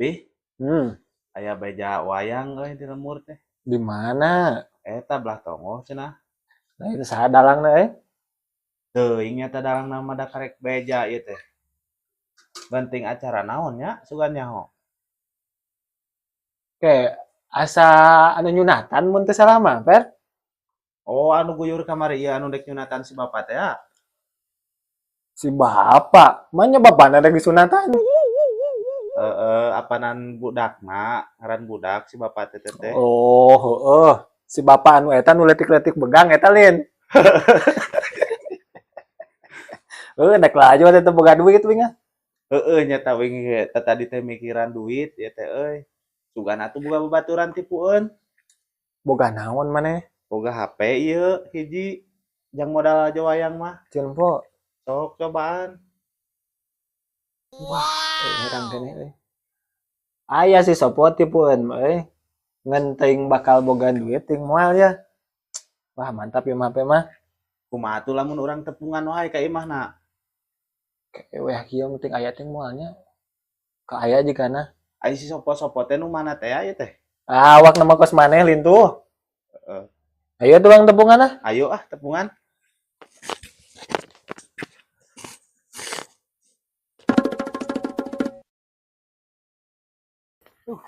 Ih, Hmm, aya beja wayang euy di lemur teh. di mana? Eta belah tongo cenah. Nah, itu sadalangna Teuing eta dalang nama da karek beja ieu teh. Penting acara naon nya sugan nyaho. Kayak asa anu nyunatan mun teu salah mah, Per. Oh, anu guyur kamari ieu anu dek nyunatan si bapa teh ya. Si bapak, mana bapakna lagi sunatan? Apanan budakna, ngaran budak si bapa teh teh. Oh, heeh. Si bapak anu eta nu letik-letik begang eta lin. Dek laju eta teu boga duit we nya. Heeh nya tawing eta tadi teh mikiran duit ieu teh euy. Sugan atuh boga babaturan tipueun. Boga naon maneh? Boga HP ieu hiji jang modal aja wayang mah. Cieun po. Sok cobaan. Herang kene euy. Aya si Sopo tipueun mah euy. Ngenting bakal boga duit ting moal ya. Wah, mantap ya mah mah. Kumaha atuh lamun urang tepungan wae ka imahna. Weh kieu penting aya teh moalnya. Ka aya jigana. Ai si sopo-sopo teh nu mana teh aya teh? Awak nama kos maneh lintuh. Heeh. Ayo tuang tepungan ah. Ayo ah tepungan.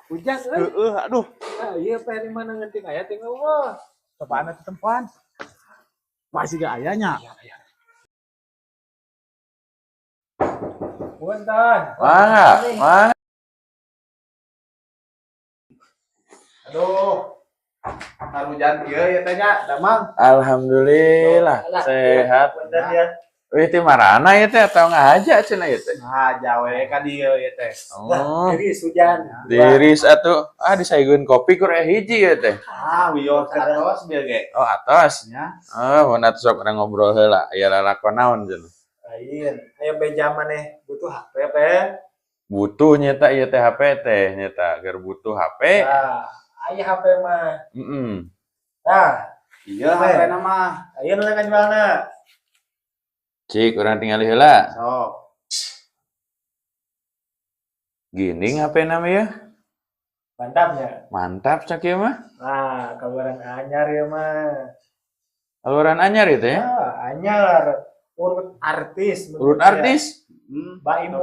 Hujan euy. Aduh. Ieu peri mana ngenting aya teh Allah. Cobaan atuh tempuan. Masih gak ayanya. Punten. Mangga. Aduh. Harujan ieu ya teh nya, damang. Alhamdulillah sehat. Punten ya. Wih, ti marana ya teh atau ngahaja cenah ya teh? Nah, jawe ka dieu ya teh. Oh, Jadi hujan. diris atuh. Disaegeun kopi kur hiji ya teh. Wios atos bieu ge. Oh, atos. Nya. Oh, mun atuh sok urang ngobrol heula. Aya lalakon naon cenah? Lain. Ayo beja maneh butuh HP teh. Butuh nyeta ieu teh HP teh nyeta keur butuh HP. Nah, aya HP mah. Heeh. Nah, Ieu HP-na mah. aya nu ngajualna. Cik, urang tinggali heula. Sok. Gining HP-na mah ya. Mantapnya. Mantap cak ieu mah. Nah, kaluaran anyar ya mah. Aluran anyar itu ya. Anyar. Urut artis. Urut artis. Mbak Imu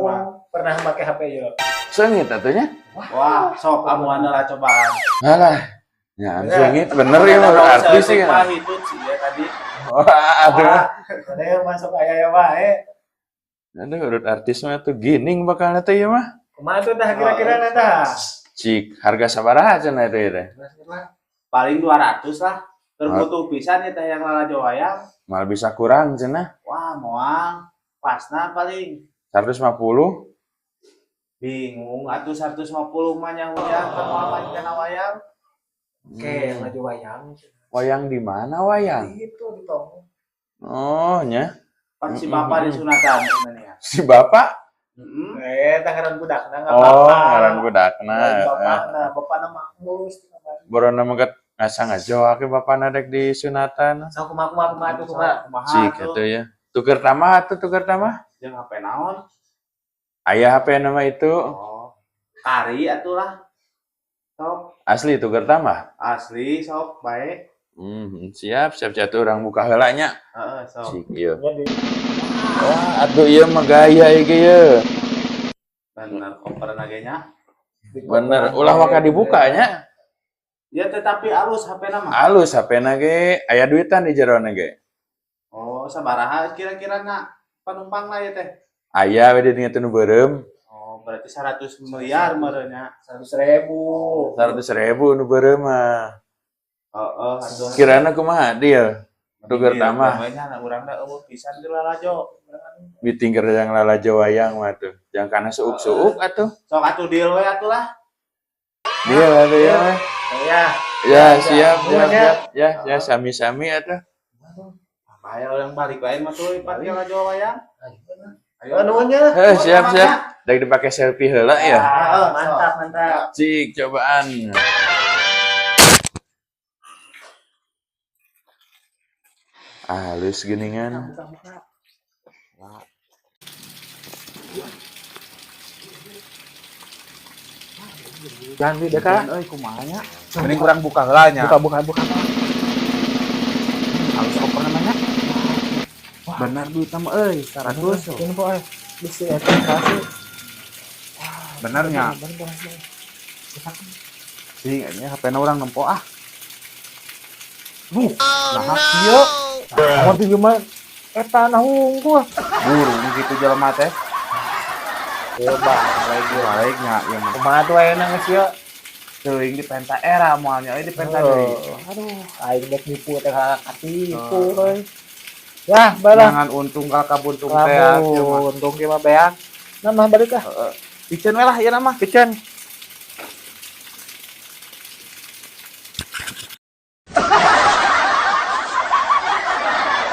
pernah pakai HP ya. Sengit atunya. Wah, sok amuan lah cobaan. Alah. Ya, sengit bener ya urut artis sih. Wah, itu sih ya tadi. Wah, aduh. Ada yang masuk aya wae. Aduh, urut artis mah tuh gining bakal teh ya mah. Kumaha tuh tah kira-kira tah? Cik, harga sabaraha cenah itu ya teh? Paling 200 lah. Terbutuh pisan ya teh yang lalajo wayang. Mal bisa kurang cenah. Wah, moang. Pasna paling 150. bingung atuh 150 mah nya hujan kan moal kana wayang. Oke, laju wayang. Wayang di mana wayang? Itu di tong. Oh, nya. Pan si bapak disunatan sebenarnya. Si bapak? Heeh. Tah ngaran budakna enggak Oh, apa-apa. ngaran budakna. Bapakna Makmus. Borona mah ngasa ngajoak ke bapakna dek di sunatan. Sok kumaha tuh kumaha. Cik atuh ya. Tuker tamah atuh tuker tamah. Jeung HP naon? Aya HP nama itu. Oh. Kari atuh lah. Sok Asli tuker tamah. asli sok bae. Siap tuh orang buka heula nya. Heeh, sok. Cik ieu. Wah, atuh ieu mah gaya ieu ieu. Bener koperna ge nya. Bener, ulah waka dibukanya. Ya tetapi alus HP-na mah. Alus HP-na ge aya duitan di jerona ge. Oh, sabaraha kira-kira na penumpangna ya teh? Aya we di dieu nu beureum. Oh, berarti 100 miliar meureunnya. 100.000. 100.000 nu beureum mah. Heeh, atuh. Kirana kumaha deal? Tuker tamah. Namanya urang da eueuh pisan di lalajo. Bitingker yang lalajo wayang mah tuh. Jangan kana suuk-suuk atuh. Sok atuh deal we atuh lah. Deal atuh ya. Ya. Ya, siap. Ya, sami-sami atuh. Bae orang balik wae mah tuh pake lalajo wayang. Ayo Anunya. Siap. Dek dipake selfie heula ya. Mantap. Cik, cobaan. Halus geningan. Jangan di dekat. euy kumaha nya? Mending kurang buka heula nya. Buka. Halus oper namanya. Benar duit nama euy 100. Ini po bisa kasih. Bener nya. Sing nya HP-na urang nempo ah. Nah kieu. Mau di gimana? Eta nah unggul. Burung gitu jelema teh. Coba Baik nya ieu mah. kumaha tuh ayeuna geus ieu. Teuing di penta era moalnya euy di penta deui. Aduh, aing dek nipu teh katipu euy. Ya, balah. Jangan untung kal kabuntung teh. Untung ge mah beak. Nah, mah balik ah. Pikeun we lah ieu nama. Pikeun.